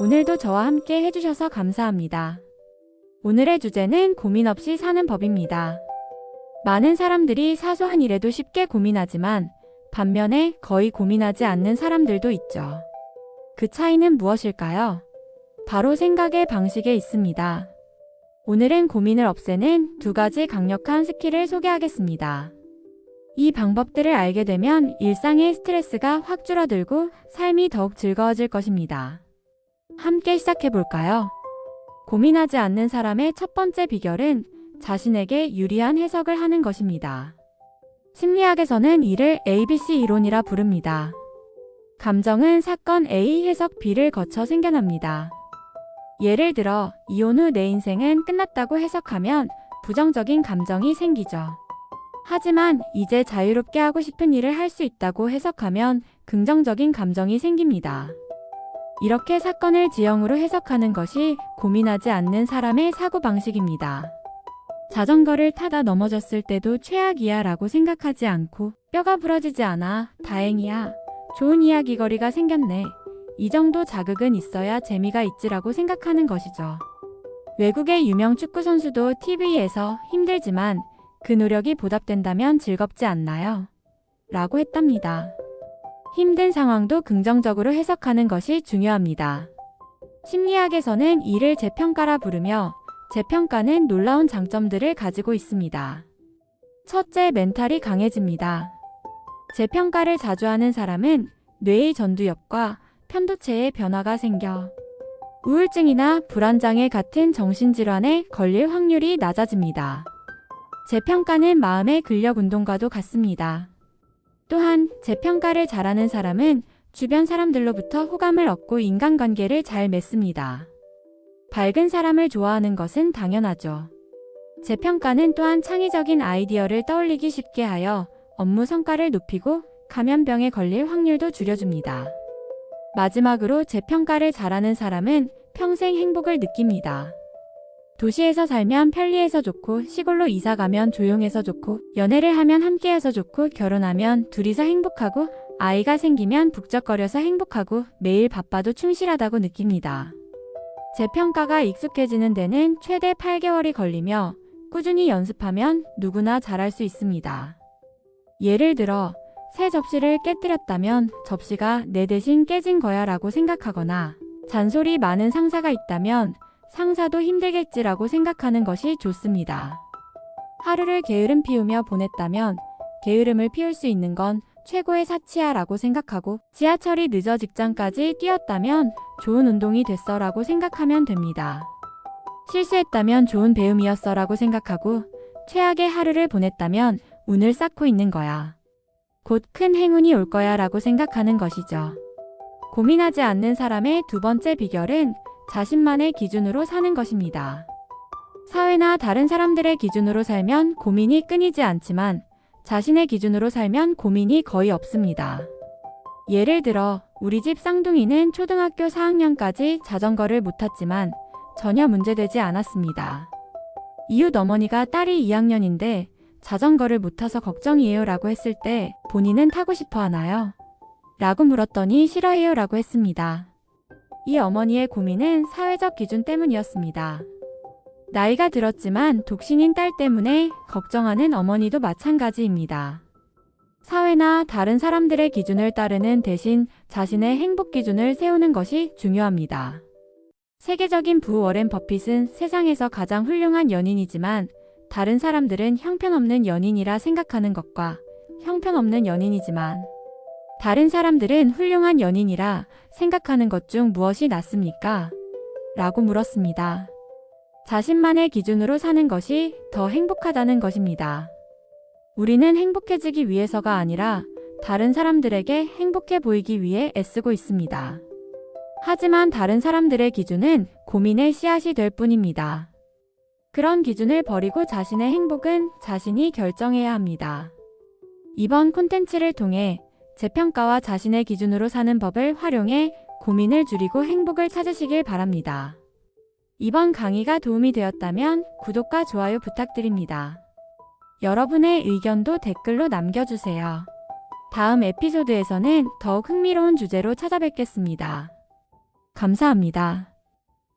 오늘도 저와 함께 해주셔서 감사합니다. 오늘의 주제는 고민 없이 사는 법입니다. 많은 사람들이 사소한 일에도 쉽게 고민하지만 반면에 거의 고민하지 않는 사람들도 있죠. 그 차이는 무엇일까요? 바로 생각의 방식에 있습니다. 오늘은 고민을 없애는 두 가지 강력한 스킬을 소개하겠습니다. 이 방법들을 알게 되면 일상의 스트레스가 확 줄어들고 삶이 더욱 즐거워질 것입니다. 함께 시작해 볼까요? 고민하지 않는 사람의 첫 번째 비결은 자신에게 유리한 해석을 하는 것입니다. 심리학에서는 이를 ABC 이론이라 부릅니다. 감정은 사건 A 해석 B를 거쳐 생겨납니다. 예를 들어 이혼 후 내 인생은 끝났다고 해석하면 부정적인 감정이 생기죠. 하지만 이제 자유롭게 하고 싶은 일을 할 수 있다고 해석하면 긍정적인 감정이 생깁니다. 이렇게 사건을 지형으로 해석하는 것이 고민하지 않는 사람의 사고방식입니다. 자전거를 타다 넘어졌을 때도 최악이야 라고 생각하지 않고 뼈가 부러지지 않아 다행이야, 좋은 이야기거리가 생겼네, 이 정도 자극은 있어야 재미가 있지라고 생각하는 것이죠. 외국의 유명 축구 선수도 TV에서 힘들지만 그 노력이 보답된다면 즐겁지 않나요? 라고 했답니다. 힘든 상황도 긍정적으로 해석하는 것이 중요합니다. 심리학에서는 이를 재평가라 부르며 재평가는 놀라운 장점들을 가지고 있습니다. 첫째, 멘탈이 강해집니다. 재평가를 자주 하는 사람은 뇌의 전두엽과 편도체에 변화가 생겨 우울증이나 불안장애 같은 정신질환에 걸릴 확률이 낮아집니다. 재평가는 마음의 근력 운동과도 같습니다. 또한 재평가를 잘하는 사람은 주변 사람들로부터 호감을 얻고 인간관계를 잘 맺습니다. 밝은 사람을 좋아하는 것은 당연하죠. 재평가는 또한 창의적인 아이디어를 떠올리기 쉽게 하여 업무 성과를 높이고 감염병에 걸릴 확률도 줄여줍니다. 마지막으로 재평가를 잘하는 사람은 평생 행복을 느낍니다. 도시에서 살면 편리해서 좋고, 시골로 이사가면 조용해서 좋고, 연애를 하면 함께해서 좋고, 결혼하면 둘이서 행복하고, 아이가 생기면 북적거려서 행복하고, 매일 바빠도 충실하다고 느낍니다. 재평가가 익숙해지는 데는 최대 8개월이 걸리며 꾸준히 연습하면 누구나 잘할 수 있습니다. 예를 들어 새 접시를 깨뜨렸다면 접시가 내 대신 깨진 거야 라고 생각하거나, 잔소리 많은 상사가 있다면 상사도 힘들겠지라고 생각하는 것이 좋습니다. 하루를 게으름 피우며 보냈다면 게으름을 피울 수 있는 건 최고의 사치야 라고 생각하고, 지하철이 늦어 직장까지 뛰었다면 좋은 운동이 됐어 라고 생각하면 됩니다. 실수했다면 좋은 배움이었어 라고 생각하고, 최악의 하루를 보냈다면 운을 쌓고 있는 거야, 곧 큰 행운이 올 거야 라고 생각하는 것이죠. 고민하지 않는 사람의 두 번째 비결은 자신만의 기준으로 사는 것입니다. 사회나 다른 사람들의 기준으로 살면 고민이 끊이지 않지만 자신의 기준으로 살면 고민이 거의 없습니다. 예를 들어 우리 집 쌍둥이는 초등학교 4학년까지 자전거를 못 탔지만 전혀 문제되지 않았습니다. 이웃 어머니가 딸이 2학년인데 자전거를 못 타서 걱정이에요 라고 했을 때 본인은 타고 싶어 하나요? 라고 물었더니 싫어해요 라고 했습니다. 이 어머니의 고민은 사회적 기준 때문이었습니다. 나이가 들었지만 독신인 딸 때문에 걱정하는 어머니도 마찬가지입니다. 사회나 다른 사람들의 기준을 따르는 대신 자신의 행복 기준을 세우는 것이 중요합니다. 세계적인 부호 워렌 버핏은 세상에서 가장 훌륭한 연인이지만 다른 사람들은 형편없는 연인이라 생각하는 것과 형편없는 연인이지만 다른 사람들은 훌륭한 연인이라 생각하는 것 중 무엇이 낫습니까? 라고 물었습니다. 자신만의 기준으로 사는 것이 더 행복하다는 것입니다. 우리는 행복해지기 위해서가 아니라 다른 사람들에게 행복해 보이기 위해 애쓰고 있습니다. 하지만 다른 사람들의 기준은 고민의 씨앗이 될 뿐입니다. 그런 기준을 버리고 자신의 행복은 자신이 결정해야 합니다. 이번 콘텐츠를 통해 재평가와 자신의 기준으로 사는 법을 활용해 고민을 줄이고 행복을 찾으시길 바랍니다. 이번 강의가 도움이 되었다면 구독과 좋아요 부탁드립니다. 여러분의 의견도 댓글로 남겨주세요. 다음 에피소드에서는 더욱 흥미로운 주제로 찾아뵙겠습니다. 감사합니다.